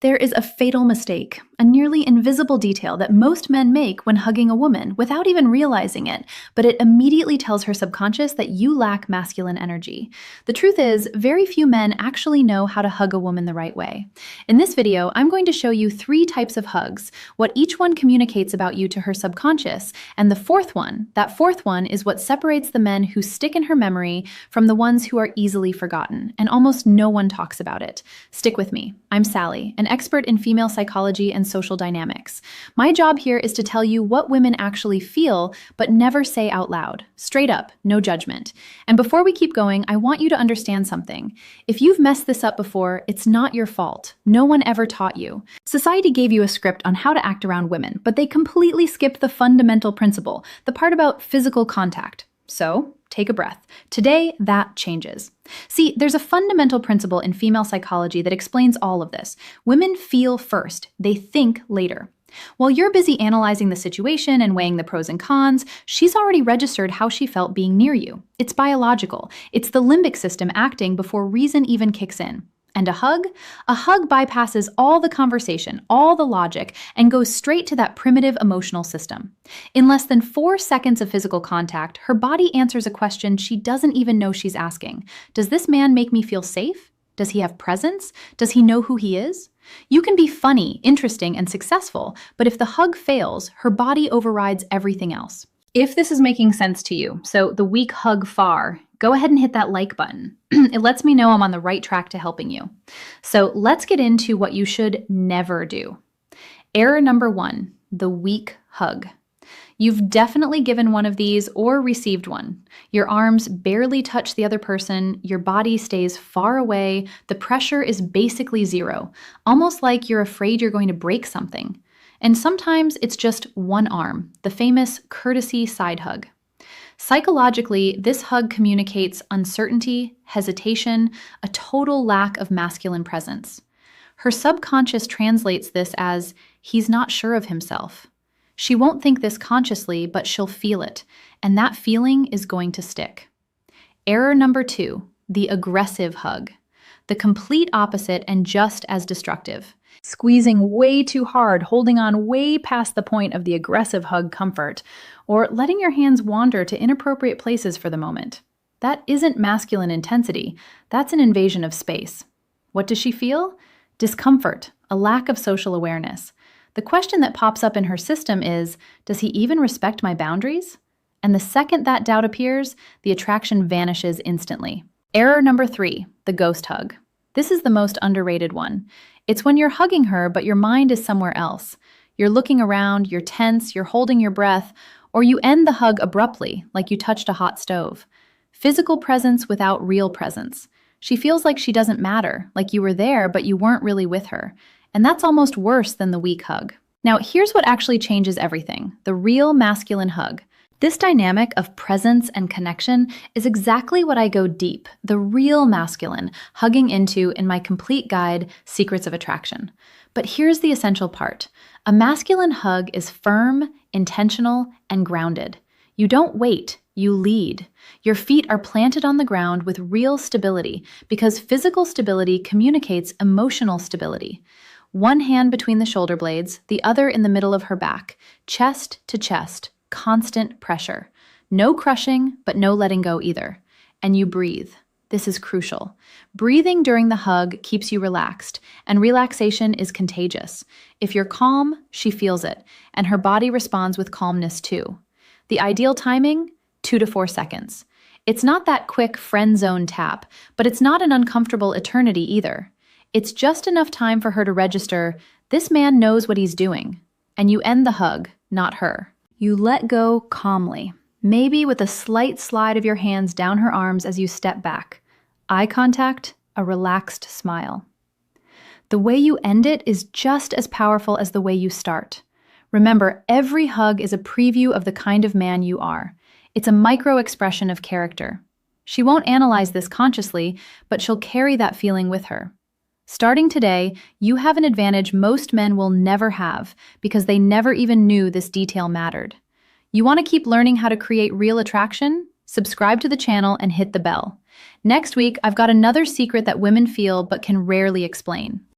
There is a fatal mistake, a nearly invisible detail that most men make when hugging a woman without even realizing it, but it immediately tells her subconscious that you lack masculine energy. The truth is, very few men actually know how to hug a woman the right way. In this video, I'm going to show you 3 types of hugs, what each one communicates about you to her subconscious, and that fourth one is what separates the men who stick in her memory from the ones who are easily forgotten, and almost no one talks about it. Stick with me. I'm Sally, an expert in female psychology and social dynamics. My job here is to tell you what women actually feel, but never say out loud. Straight up, no judgment. And before we keep going, I want you to understand something. If you've messed this up before, it's not your fault. No one ever taught you. Society gave you a script on how to act around women, but they completely skipped the fundamental principle, the part about physical contact. So, take a breath. Today, that changes. See, there's a fundamental principle in female psychology that explains all of this. Women feel first, they think later. While you're busy analyzing the situation and weighing the pros and cons, she's already registered how she felt being near you. It's biological. It's the limbic system acting before reason even kicks in. And a hug? A hug bypasses all the conversation, all the logic, and goes straight to that primitive emotional system. In less than 4 seconds of physical contact, her body answers a question she doesn't even know she's asking. Does this man make me feel safe? Does he have presence? Does he know who he is? You can be funny, interesting, and successful, but if the hug fails, her body overrides everything else. If this is making sense to you, so the weak hug far, go ahead and hit that like button. It lets me know I'm on the right track to helping you. So let's get into what you should never do. Error number 1, the weak hug. You've definitely given one of these or received one. Your arms barely touch the other person, your body stays far away, the pressure is basically zero, almost like you're afraid you're going to break something. And sometimes it's just one arm, the famous courtesy side hug. Psychologically, this hug communicates uncertainty, hesitation, a total lack of masculine presence. Her subconscious translates this as, he's not sure of himself. She won't think this consciously, but she'll feel it, and that feeling is going to stick. Error number 2, the aggressive hug. The complete opposite and just as destructive. Squeezing way too hard, holding on way past the point of the aggressive hug comfort, or letting your hands wander to inappropriate places for the moment. That isn't masculine intensity, that's an invasion of space. What does she feel? Discomfort, a lack of social awareness. The question that pops up in her system is, does he even respect my boundaries? And the second that doubt appears, the attraction vanishes instantly. Error number 3, the ghost hug. This is the most underrated one. It's when you're hugging her, but your mind is somewhere else. You're looking around, you're tense, you're holding your breath, or you end the hug abruptly, like you touched a hot stove. Physical presence without real presence. She feels like she doesn't matter, like you were there, but you weren't really with her. And that's almost worse than the weak hug. Now, here's what actually changes everything, the real masculine hug. This dynamic of presence and connection is exactly what I go deep, the real masculine, hugging into in my complete guide, Secrets of Attraction. But here's the essential part. A masculine hug is firm, intentional, and grounded. You don't wait, you lead. Your feet are planted on the ground with real stability because physical stability communicates emotional stability. One hand between the shoulder blades, the other in the middle of her back, chest to chest. Constant pressure. No crushing, but no letting go either. And you breathe. This is crucial. Breathing during the hug keeps you relaxed, and relaxation is contagious. If you're calm, she feels it, and her body responds with calmness too. The ideal timing? 2 to 4 seconds. It's not that quick friend zone tap, but it's not an uncomfortable eternity either. It's just enough time for her to register, this man knows what he's doing. And you end the hug, not her. You let go calmly, maybe with a slight slide of your hands down her arms as you step back. Eye contact, a relaxed smile. The way you end it is just as powerful as the way you start. Remember, every hug is a preview of the kind of man you are. It's a micro-expression of character. She won't analyze this consciously, but she'll carry that feeling with her. Starting today, you have an advantage most men will never have because they never even knew this detail mattered. You want to keep learning how to create real attraction? Subscribe to the channel and hit the bell. Next week, I've got another secret that women feel but can rarely explain.